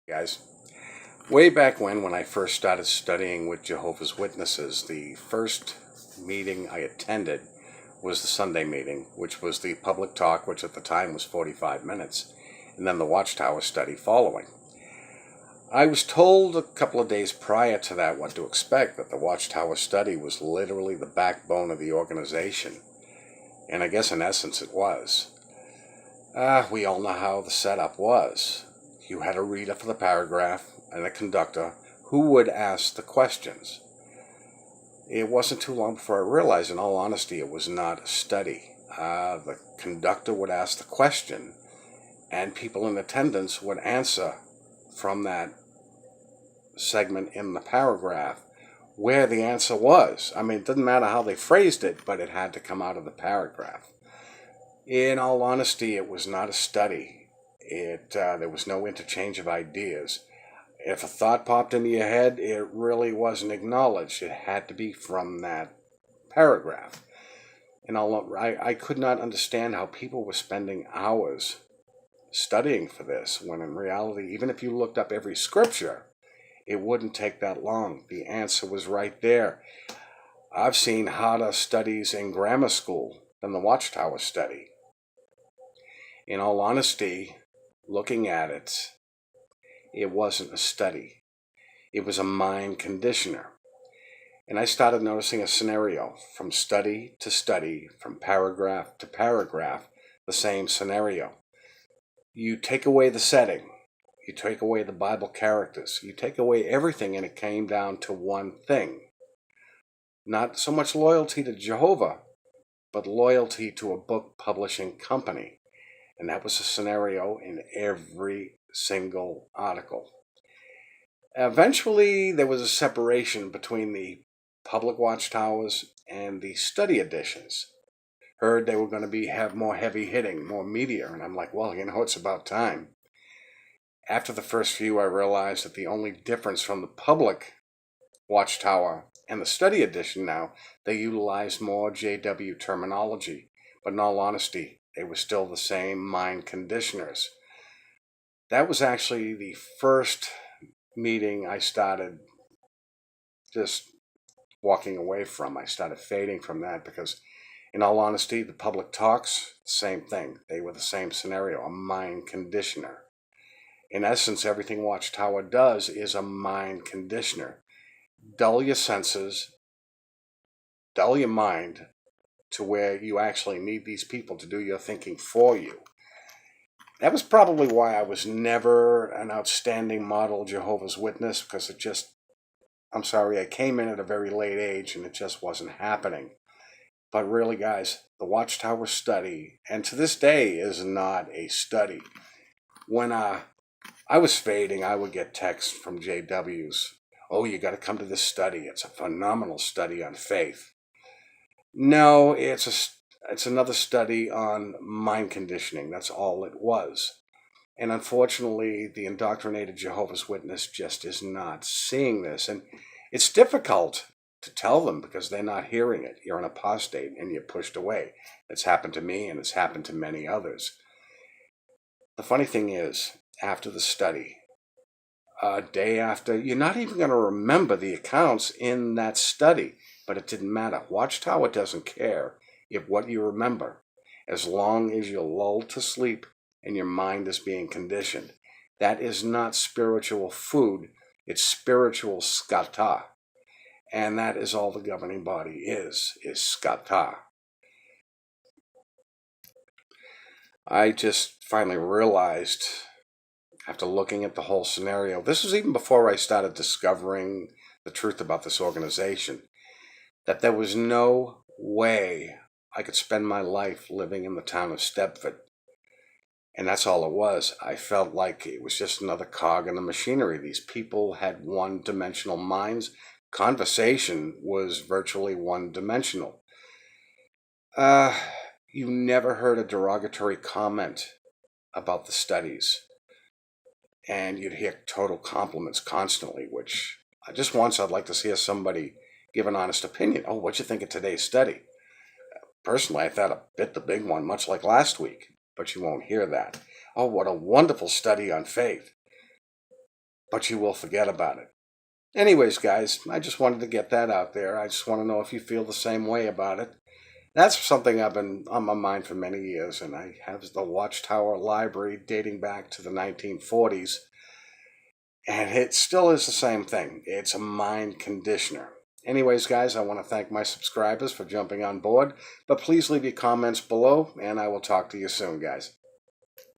Guys, way back when I first started studying with Jehovah's Witnesses, the first meeting I attended was the Sunday meeting, which was the public talk, which at the time was 45 minutes, and then the Watchtower study following. I was told a couple of days prior to that what to expect, that the Watchtower study was literally the backbone of the organization, and I guess in essence it was. We all know how the setup was. You had a reader for the paragraph and a conductor who would ask the questions. It wasn't too long before I realized, in all honesty, it was not a study. The conductor would ask the question, and people in attendance would answer from that segment in the paragraph where the answer was. I mean, it didn't matter how they phrased it, but it had to come out of the paragraph. In all honesty, it was not a study. There was no interchange of ideas. If a thought popped into your head, it really wasn't acknowledged. It had to be from that paragraph. And I could not understand how people were spending hours studying for this, when in reality, even if you looked up every scripture, it wouldn't take that long. The answer was right there. I've seen harder studies in grammar school than the Watchtower study. In all honesty, looking at it, it wasn't a study. It was a mind conditioner. And I started noticing a scenario from study to study, from paragraph to paragraph, the same scenario. You take away the setting, you take away the Bible characters, you take away everything, and it came down to one thing. Not so much loyalty to Jehovah, but loyalty to a book publishing company. And that was a scenario in every single article. Eventually, there was a separation between the public watchtowers and the study editions. Heard they were going to have more heavy hitting, more media, and I'm like, well, it's about time. After the first few, I realized that the only difference from the public watchtower and the study edition now, they utilized more JW terminology, but in all honesty, they were still the same mind conditioners. That was actually the first meeting I started just walking away from. I started fading from that because, in all honesty, the public talks, same thing. They were the same scenario, a mind conditioner. In essence, everything Watchtower does is a mind conditioner. Dull your senses, dull your mind to where you actually need these people to do your thinking for you. That was probably why I was never an outstanding model Jehovah's Witness, because I came in at a very late age and it just wasn't happening. But really, guys, the Watchtower study, and to this day, is not a study. When I was fading, I would get texts from JWs. Oh, you got to come to this study. It's a phenomenal study on faith. No, it's another study on mind conditioning. That's all it was. And unfortunately, the indoctrinated Jehovah's Witness just is not seeing this. And it's difficult to tell them because they're not hearing it. You're an apostate and you're pushed away. It's happened to me and it's happened to many others. The funny thing is, after the study, a day after, you're not even going to remember the accounts in that study, but it didn't matter. Watchtower doesn't care if what you remember, as long as you're lulled to sleep and your mind is being conditioned. That is not spiritual food, it's spiritual skata. And that is all the governing body is skata. I just finally realized, after looking at the whole scenario, this was even before I started discovering the truth about this organization, that there was no way I could spend my life living in the town of Stepford. And that's all it was. I felt like it was just another cog in the machinery. These people had one-dimensional minds. Conversation was virtually one-dimensional. You never heard a derogatory comment about the studies. And you'd hear total compliments constantly, which just once I'd like to see somebody give an honest opinion. Oh, what'd you think of today's study? Personally, I thought it bit the big one, much like last week, but you won't hear that. Oh, what a wonderful study on faith. but you will forget about it. Anyways, guys, I just wanted to get that out there. I just want to know if you feel the same way about it. That's something I've been on my mind for many years, and I have the Watchtower library dating back to the 1940s, and it still is the same thing. It's a mind conditioner. Anyways, guys, I want to thank my subscribers for jumping on board, but please leave your comments below, and I will talk to you soon, guys.